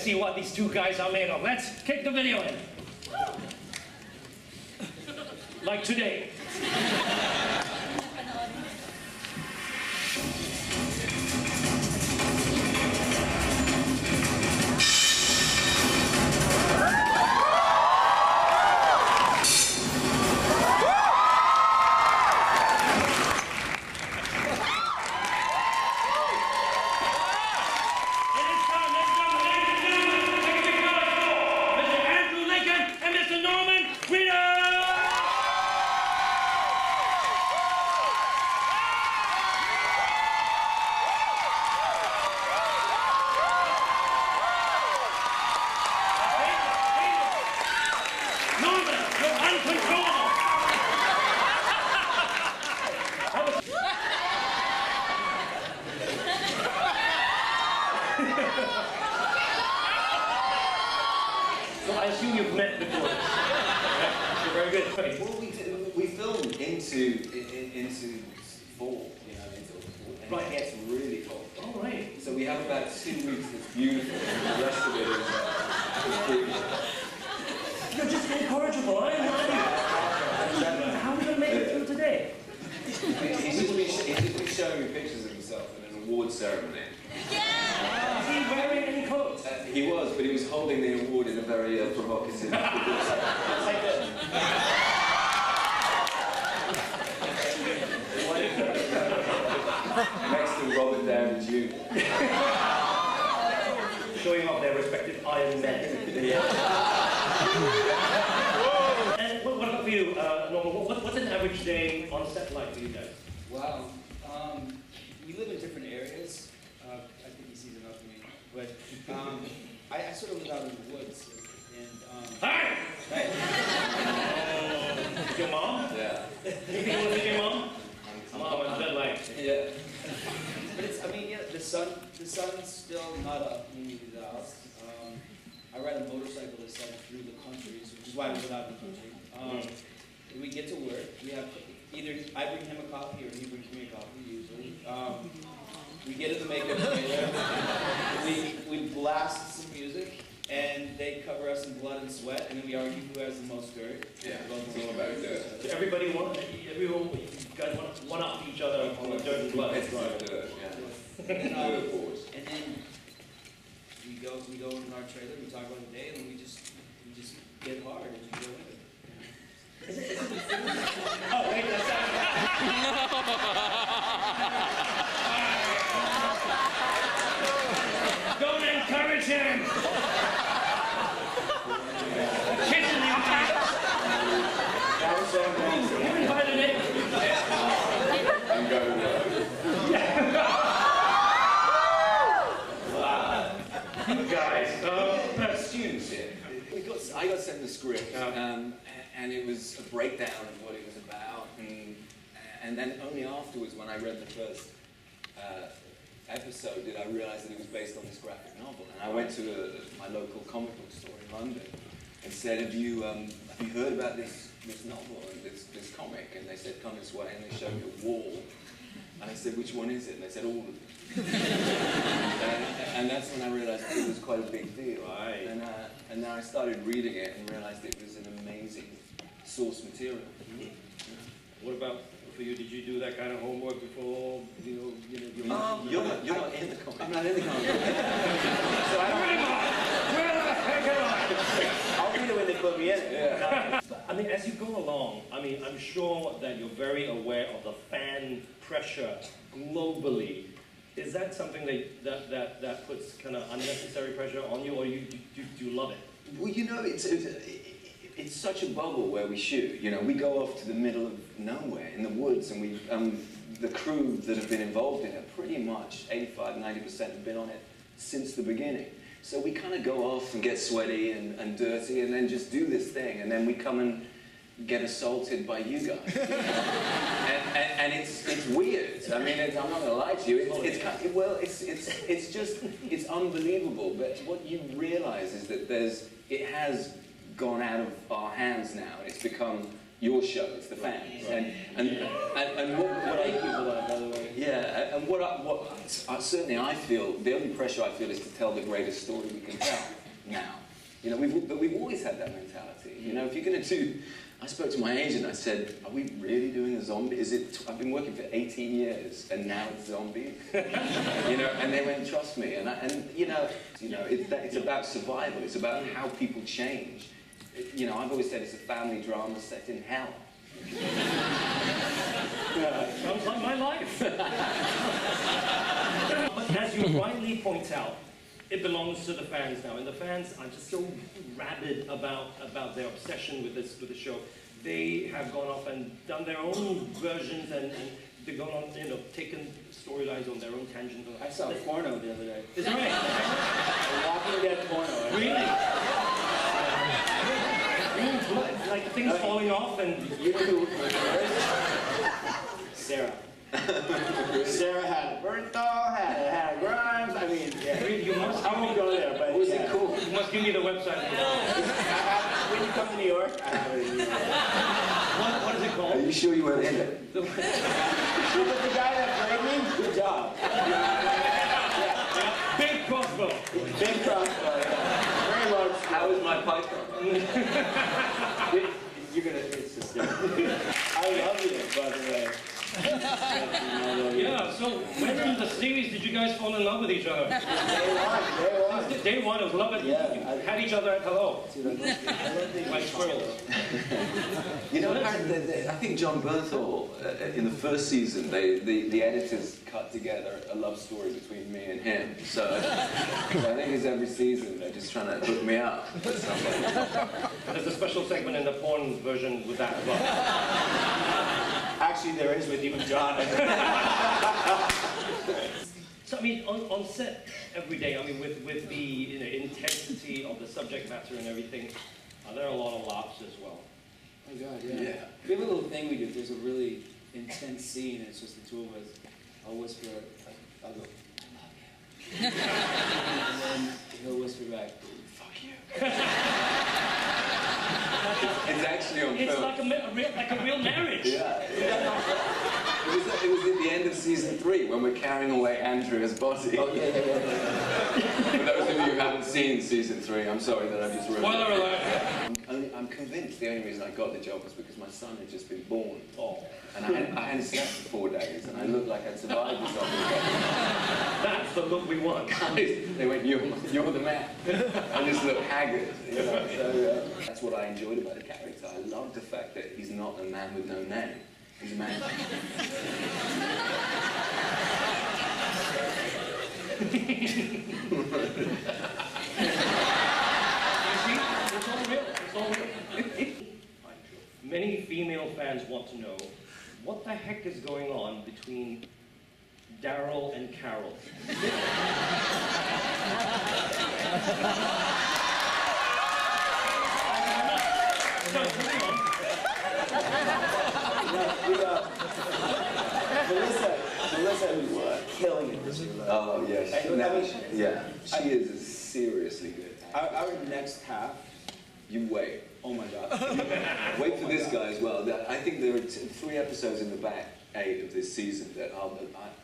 Let's see what these two guys are made of. Let's kick the video in. Like today. So I assume you've met before. Yeah, you're very good. Okay. Well, we filmed into fall, you know, into fall, and right. It gets really cold. All right. So we have about 2 weeks that's beautiful, and the rest of it is pretty. You're just incorrigible, aren't you? How are we going to make it through today? He's just been showing me pictures of himself in an award ceremony. Yeah! Is he wearing any clothes? He was, but he was holding the award in a very provocative like this. Next to Robert Downey Jr. Showing off their respective Iron Men. And what about for you, Norman? What's an average day on set like for you guys? Wow. We live in different areas. I think he sees enough of me. But I sort of live out in the woods. And, Hi! Hey. Your mom? Yeah. Anything you want to say to your mom? Mom, I'm dead like. Yeah. But it's, I mean, yeah, the sun's still not up when we leave the house. I ride a motorcycle this side through the countries, which is why we live out in the country. We get to work. We have either I bring him a coffee or he brings me a coffee usually. We get in the makeup trailer. we blast some music, and they cover us in blood and sweat, and then we argue who has the most dirt. Yeah, it's all about dirt. So everyone, you guys want to one-up each other on the dirt and blood. It's right. Dirt, yeah. And then we go in our trailer, we talk about the day, and then we just get hard and just go in it. Oh, wait, that's Don't encourage him! Kiss in the eye! That was so amazing. You invited it? I'm going You guys, students here. I got sent the script, and it was a breakdown of what it was about, and then only afterwards, when I read the first episode, did I realize that it was based on this graphic novel. And I went to my local comic book store in London and said, "Have you heard about this novel and this comic?" And they said, "Come this way," and they showed me a wall. And I said, "Which one is it?" And they said, "All of them." and that's when I realized it was quite a big deal. Right. And then I started reading it and realized it was an amazing source material. What about for you? Did you do that kind of homework before? You're not in the comic. I'm not in the comic. So where the heck am I? I'll read it when they put me in. Yeah. I mean, as you go along, I mean, I'm sure that you're very aware of the fan pressure globally. Is that something that puts kind of unnecessary pressure on you, or do you love it? Well, you know, it's such a bubble where we shoot. You know, we go off to the middle of nowhere in the woods, and we the crew that have been involved in it, pretty much 85–90% have been on it since the beginning. So we kind of go off and get sweaty and dirty, and then just do this thing, and then we come and get assaulted by you guys. You know? and it's weird. I mean, I'm not gonna lie to you. It's unbelievable. But what you realize is that it has gone out of our hands now, and it's become your show. It's the fans. Right. And what I thank you for that, by the way. Yeah, and certainly I feel, the only pressure I feel is to tell the greatest story we can tell now. You know, but we've always had that mentality. You know, if you're going to do, I spoke to my agent, I said, are we really doing a zombie? I've been working for 18 years and now it's zombie? You know, and they went, trust me. And you know, it's about survival. It's about how people change. You know, I've always said it's a family drama set in hell. Sounds like my life. But as you rightly point out, it belongs to the fans now, and the fans are just so rabid about their obsession with the show. They have gone off and done their own versions, and they've gone on, you know, taken storylines on their own tangents. I saw a porno the other day. Is that right? A Walking Dead porno. Really? Like things falling off, and You know who was Sarah. Sarah had Bernthal, had Grimes. I mean, yeah. you must. I won't go there, but Was it cool? You must give me the website. When you come to New York, I have it in New York. What is it Are called? you sure you weren't in it? But the guy that played me, good job. Yeah. Big crossbow. Big crossbow, yeah. Very large. How was my python? You're gonna, it's just different. I love you, by the way. Yeah, so when in the series did you guys fall in love with each other? Day one. Day one, it was love it. Yeah, You had each other at hello. Dude, I love the Like squirrels. You know, apparently, I think John Bernthal, in the first season, the editors cut together a love story between me and him. So I think it's every season they're just trying to hook me up. There's a special segment in the porn version with that as well. Actually, there is with you and John. So, I mean, on set every day, I mean, with the intensity of the subject matter and everything, there are a lot of laughs as well. Oh, God, yeah. Yeah. We have a little thing we do. There's a really intense scene, and it's just the two of us. I'll whisper, I'll go, I love you. And then he'll whisper back, fuck you. It's actually on It's film. like a real marriage. Yeah. It was at the end of season 3 when we're carrying away Andrea's body. Oh, yeah. For those of you who haven't seen season 3, I'm sorry that I just ruined it. Spoiler alert. I'm convinced the only reason I got the job was because my son had just been born. Oh. And I hadn't slept for 4 days, and I looked like I'd survived this whole That's the look we want. They went, you're the man. I just looked haggard, you know. So that's what I enjoyed about the character. I loved the fact that he's not a man with no name. He's a man. It's all real. It's all real. Many female fans want to know what the heck is going on between Daryl and Carol. Melissa who's killing it this year. Oh, yeah. She I- is a seriously good actor. Our next half, You wait. oh my God. Wait for this guy as well. I think there are 3 episodes in the back 8 of this season that are,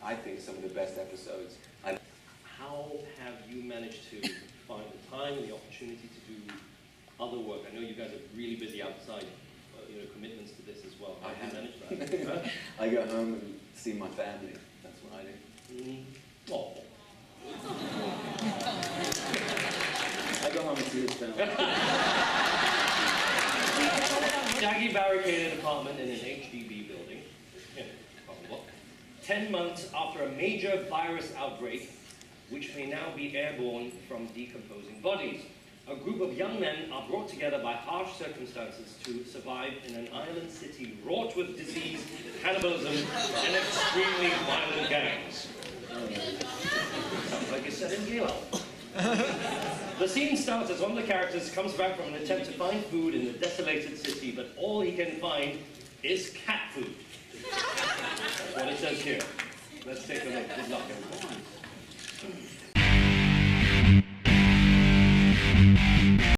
I think, some of the best episodes. How have you managed to find the time and the opportunity to do other work? I know you guys are really busy outside, commitments to this as well. How have you managed that? I go home and see my family. That's what I do. Oh. I go home and see this film. Shaggy barricaded apartment in an HDB building. 10 months after a major virus outbreak, which may now be airborne from decomposing bodies. A group of young men are brought together by harsh circumstances to survive in an island city wrought with disease, cannibalism, and extremely violent gangs. Sounds like it's set in Gala. The scene starts as one of the characters comes back from an attempt to find food in the desolated city, but all he can find is cat food. That's what it says here. Let's take a look. Good luck, everyone.